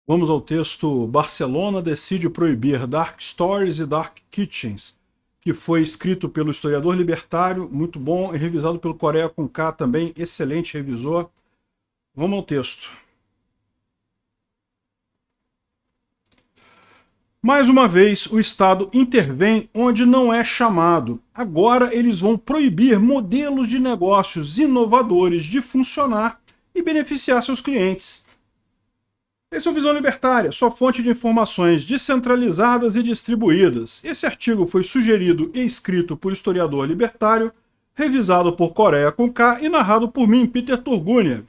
Vamos ao texto. Barcelona decide proibir dark stores e dark kitchens, que foi escrito pelo historiador libertário, muito bom, e revisado pelo Coreia com K também, excelente revisor. Vamos ao texto. Mais uma vez, o Estado intervém onde não é chamado. Agora eles vão proibir modelos de negócios inovadores de funcionar e beneficiar seus clientes. Esse é o Visão Libertária, sua fonte de informações descentralizadas e distribuídas. Esse artigo foi sugerido e escrito por historiador libertário, revisado por Coreia com K e narrado por mim, Peter Turguniev.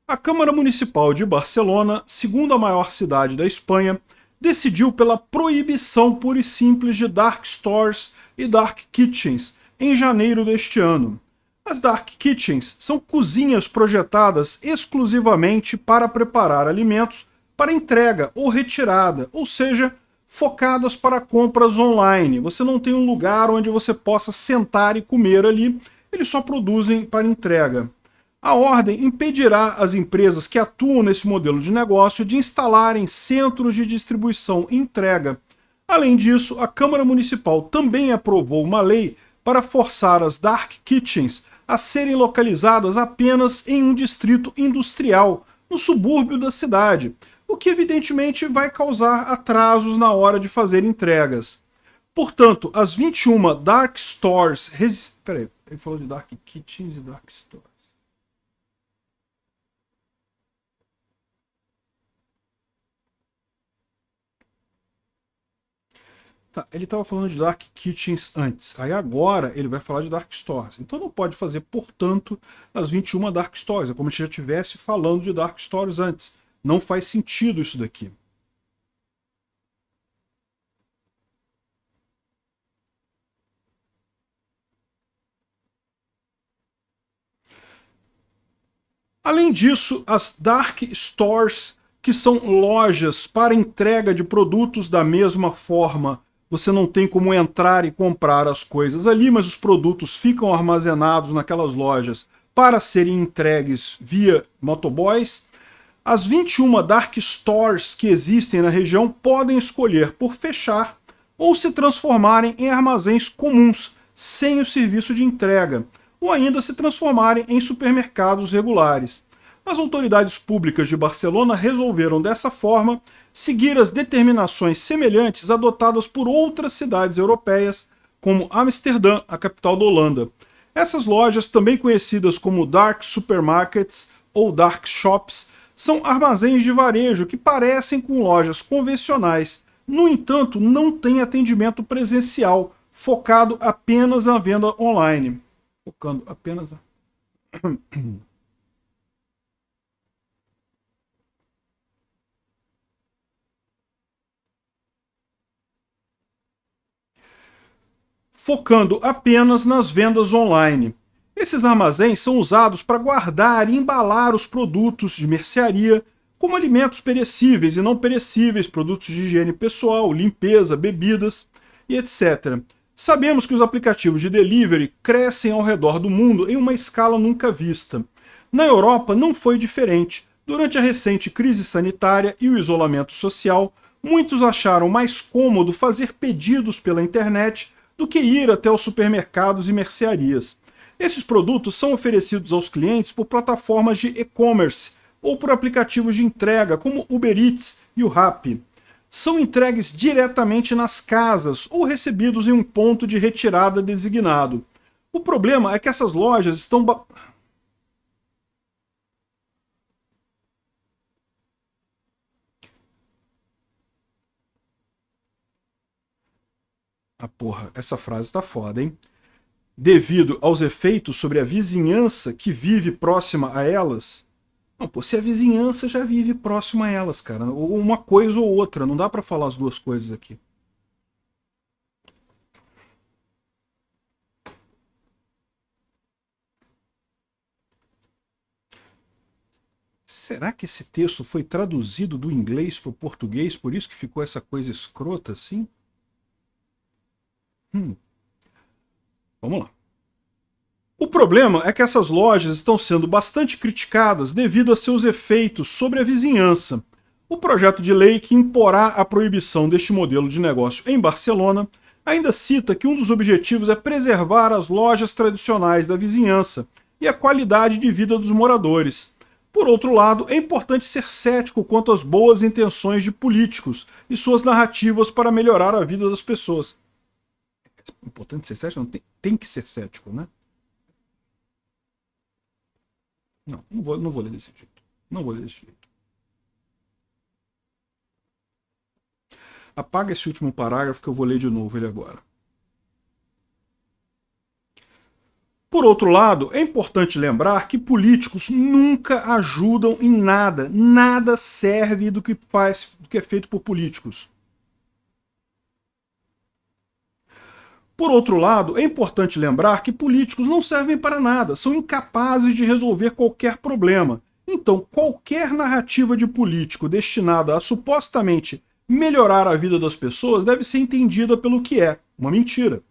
A Câmara Municipal de Barcelona, segunda maior cidade da Espanha, decidiu pela proibição pura e simples de dark stores e dark kitchens em janeiro deste ano. As dark kitchens são cozinhas projetadas exclusivamente para preparar alimentos para entrega ou retirada, ou seja, focadas para compras online. Você não tem um lugar onde você possa sentar e comer ali, eles só produzem para entrega. A ordem impedirá as empresas que atuam nesse modelo de negócio de instalarem centros de distribuição e entrega. Além disso, a Câmara Municipal também aprovou uma lei para forçar as dark kitchens a serem localizadas apenas em um distrito industrial, no subúrbio da cidade, o que evidentemente vai causar atrasos na hora de fazer entregas. Portanto, as 21 dark stores... Peraí, ele falou de dark kitchens e dark stores. Tá, ele estava falando de dark kitchens antes. Aí agora ele vai falar de dark stores. Então não pode fazer, portanto, as 21 dark stores. É como se já estivesse falando de dark stores antes. Não faz sentido isso daqui. Além disso, as dark stores, que são lojas para entrega de produtos da mesma forma, você não tem como entrar e comprar as coisas ali, mas os produtos ficam armazenados naquelas lojas para serem entregues via motoboys. As 21 dark stores que existem na região podem escolher por fechar ou se transformarem em armazéns comuns, sem o serviço de entrega, ou ainda se transformarem em supermercados regulares. As autoridades públicas de Barcelona resolveram, dessa forma, seguir as determinações semelhantes adotadas por outras cidades europeias, como Amsterdã, a capital da Holanda. Essas lojas, também conhecidas como dark supermarkets ou dark shops, são armazéns de varejo que parecem com lojas convencionais. No entanto, não têm atendimento presencial, focado apenas na venda online. Focando apenas... focando apenas nas vendas online. Esses armazéns são usados para guardar e embalar os produtos de mercearia, como alimentos perecíveis e não perecíveis, produtos de higiene pessoal, limpeza, bebidas e etc. Sabemos que os aplicativos de delivery crescem ao redor do mundo em uma escala nunca vista. Na Europa não foi diferente. Durante a recente crise sanitária e o isolamento social, muitos acharam mais cômodo fazer pedidos pela internet do que ir até os supermercados e mercearias. Esses produtos são oferecidos aos clientes por plataformas de e-commerce ou por aplicativos de entrega, como Uber Eats e o Rappi. São entregues diretamente nas casas ou recebidos em um ponto de retirada designado. O problema é que essas lojas estão... Ah, porra, essa frase tá foda, hein? Devido aos efeitos sobre a vizinhança que vive próxima a elas. Não, pô, se a vizinhança já vive próxima a elas, cara. Ou uma coisa ou outra, não dá pra falar as duas coisas aqui. Será que esse texto foi traduzido do inglês para o português, por isso que ficou essa coisa escrota assim? Hum, vamos lá. O problema é que essas lojas estão sendo bastante criticadas devido a seus efeitos sobre a vizinhança. O projeto de lei que imporá a proibição deste modelo de negócio em Barcelona ainda cita que um dos objetivos é preservar as lojas tradicionais da vizinhança e a qualidade de vida dos moradores. Por outro lado, é importante ser cético quanto às boas intenções de políticos e suas narrativas para melhorar a vida das pessoas. É importante ser cético? Não, tem que ser cético, né? Não vou ler desse jeito. Não vou ler desse jeito. Apaga esse último parágrafo que eu vou ler de novo ele agora. Por outro lado, é importante lembrar que políticos nunca ajudam em nada. Nada serve do que é feito por políticos. Por outro lado, é importante lembrar que políticos não servem para nada, são incapazes de resolver qualquer problema. Então, qualquer narrativa de político destinada a supostamente melhorar a vida das pessoas deve ser entendida pelo que é, uma mentira.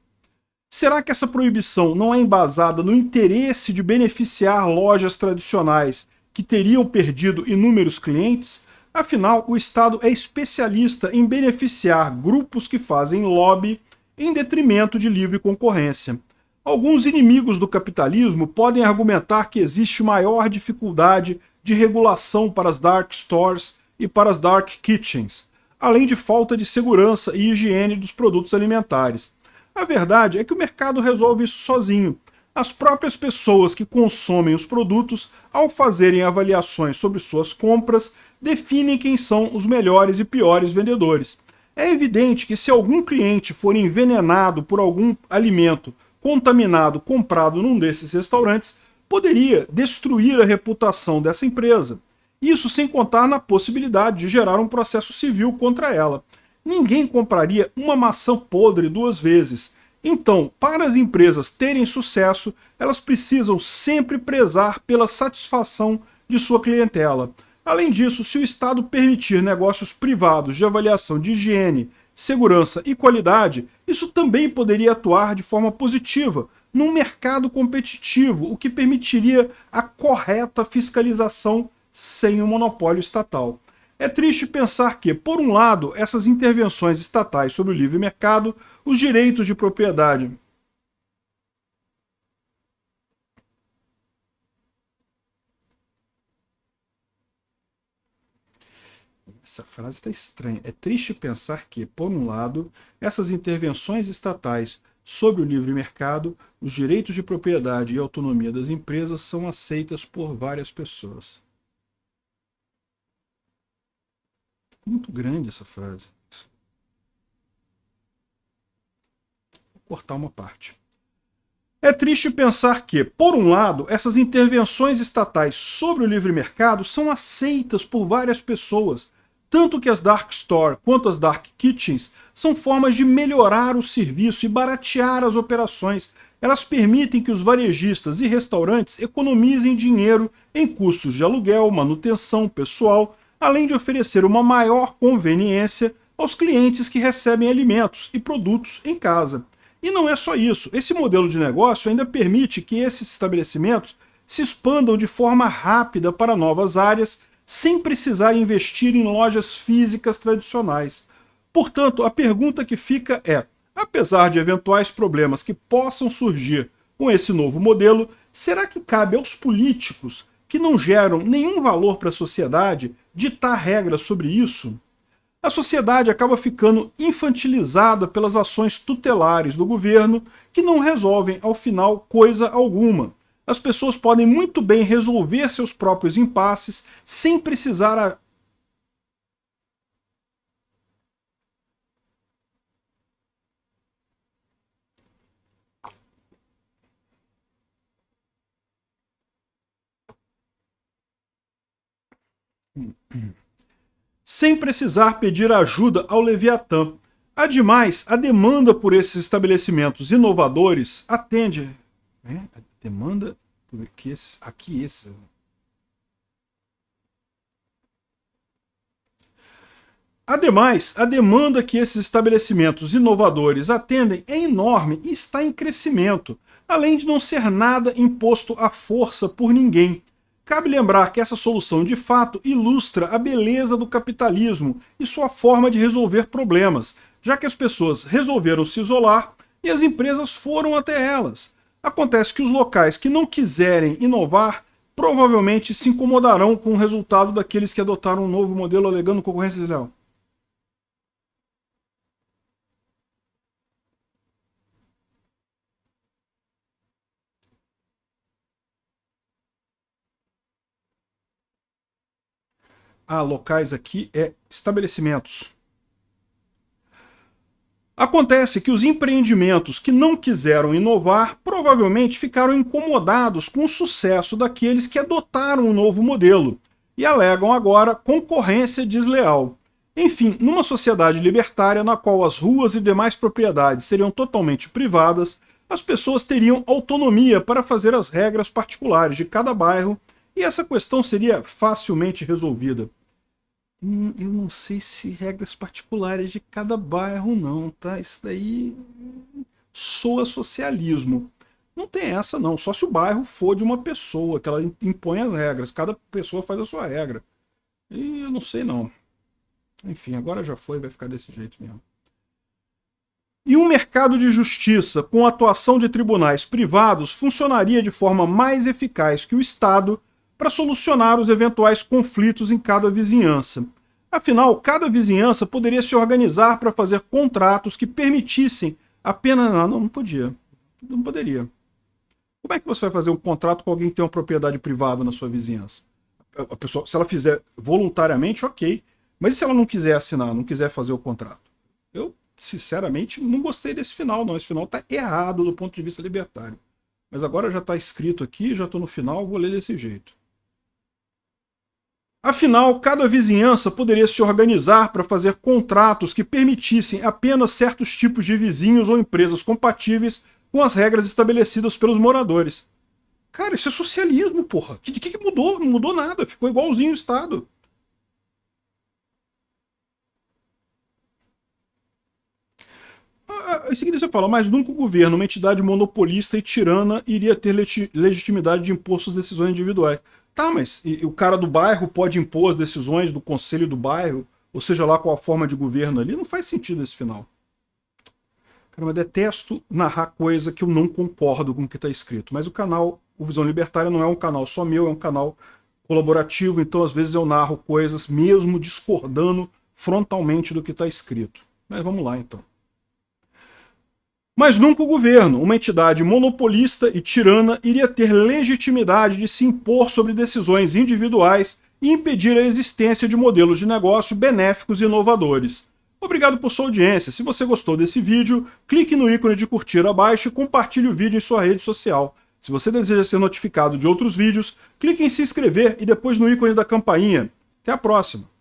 Será que essa proibição não é embasada no interesse de beneficiar lojas tradicionais que teriam perdido inúmeros clientes? Afinal, o Estado é especialista em beneficiar grupos que fazem lobby em detrimento de livre concorrência. Alguns inimigos do capitalismo podem argumentar que existe maior dificuldade de regulação para as dark stores e para as dark kitchens, além de falta de segurança e higiene dos produtos alimentares. A verdade é que o mercado resolve isso sozinho. As próprias pessoas que consomem os produtos, ao fazerem avaliações sobre suas compras, definem quem são os melhores e piores vendedores. É evidente que se algum cliente for envenenado por algum alimento contaminado comprado num desses restaurantes, poderia destruir a reputação dessa empresa. Isso sem contar na possibilidade de gerar um processo civil contra ela. Ninguém compraria uma maçã podre duas vezes. Então, para as empresas terem sucesso, elas precisam sempre prezar pela satisfação de sua clientela. Além disso, se o Estado permitir negócios privados de avaliação de higiene, segurança e qualidade, isso também poderia atuar de forma positiva num mercado competitivo, o que permitiria a correta fiscalização sem o monopólio estatal. É triste pensar que, por um lado, essas intervenções estatais sobre o livre mercado, os direitos de propriedade. Essa frase está estranha. É triste pensar que, por um lado, essas intervenções estatais sobre o livre mercado, os direitos de propriedade e autonomia das empresas são aceitas por várias pessoas. Muito grande essa frase. Vou cortar uma parte. É triste pensar que, por um lado, essas intervenções estatais sobre o livre mercado são aceitas por várias pessoas, tanto que as dark store quanto as dark kitchens são formas de melhorar o serviço e baratear as operações. Elas permitem que os varejistas e restaurantes economizem dinheiro em custos de aluguel, manutenção, pessoal, além de oferecer uma maior conveniência aos clientes que recebem alimentos e produtos em casa. E não é só isso, esse modelo de negócio ainda permite que esses estabelecimentos se expandam de forma rápida para novas áreas, sem precisar investir em lojas físicas tradicionais. Portanto, a pergunta que fica é, apesar de eventuais problemas que possam surgir com esse novo modelo, será que cabe aos políticos, que não geram nenhum valor para a sociedade, ditar regras sobre isso? A sociedade acaba ficando infantilizada pelas ações tutelares do governo, que não resolvem, ao final, coisa alguma. As pessoas podem muito bem resolver seus próprios impasses sem precisar pedir ajuda ao Leviatã. Ademais, a demanda por esses estabelecimentos inovadores atende... A demanda por que esses... Ademais, a demanda que esses estabelecimentos inovadores atendem é enorme e está em crescimento, além de não ser nada imposto à força por ninguém. Cabe lembrar que essa solução de fato ilustra a beleza do capitalismo e sua forma de resolver problemas, já que as pessoas resolveram se isolar e as empresas foram até elas. Acontece que os locais que não quiserem inovar provavelmente se incomodarão com o resultado daqueles que adotaram um novo modelo alegando concorrência desleal. Ah, locais aqui é estabelecimentos. Acontece que os empreendimentos que não quiseram inovar provavelmente ficaram incomodados com o sucesso daqueles que adotaram um novo modelo e alegam agora concorrência desleal. Enfim, numa sociedade libertária na qual as ruas e demais propriedades seriam totalmente privadas, as pessoas teriam autonomia para fazer as regras particulares de cada bairro e essa questão seria facilmente resolvida. Eu não sei se regras particulares de cada bairro não, tá? Isso daí soa socialismo. Não tem essa não, só se o bairro for de uma pessoa, que ela impõe as regras, cada pessoa faz a sua regra. E eu não sei não. Enfim, agora já foi, vai ficar desse jeito mesmo. E um mercado de justiça com atuação de tribunais privados funcionaria de forma mais eficaz que o Estado para solucionar os eventuais conflitos em cada vizinhança. Afinal, cada vizinhança poderia se organizar para fazer contratos que permitissem apenas... Não podia. Não poderia. Como é que você vai fazer um contrato com alguém que tem uma propriedade privada na sua vizinhança? A pessoa, se ela fizer voluntariamente, ok. Mas e se ela não quiser assinar, não quiser fazer o contrato? Eu, sinceramente, não gostei desse final, não. Esse final está errado do ponto de vista libertário. Mas agora já está escrito aqui, já estou no final, vou ler desse jeito. Afinal, cada vizinhança poderia se organizar para fazer contratos que permitissem apenas certos tipos de vizinhos ou empresas compatíveis com as regras estabelecidas pelos moradores. Cara, isso é socialismo, porra. O que mudou? Não mudou nada, ficou igualzinho o Estado. Em seguida você fala, mas nunca o governo, uma entidade monopolista e tirana, iria ter legitimidade de impor suas decisões individuais. Tá, mas o cara do bairro pode impor as decisões do conselho do bairro, ou seja lá qual a forma de governo ali? Não faz sentido esse final. Cara, eu detesto narrar coisa que eu não concordo com o que está escrito. Mas o canal, o Visão Libertária, não é um canal só meu, é um canal colaborativo, então às vezes eu narro coisas mesmo discordando frontalmente do que está escrito. Mas vamos lá então. Mas nunca o governo, uma entidade monopolista e tirana, iria ter legitimidade de se impor sobre decisões individuais e impedir a existência de modelos de negócio benéficos e inovadores. Obrigado por sua audiência. Se você gostou desse vídeo, clique no ícone de curtir abaixo e compartilhe o vídeo em sua rede social. Se você deseja ser notificado de outros vídeos, clique em se inscrever e depois no ícone da campainha. Até a próxima!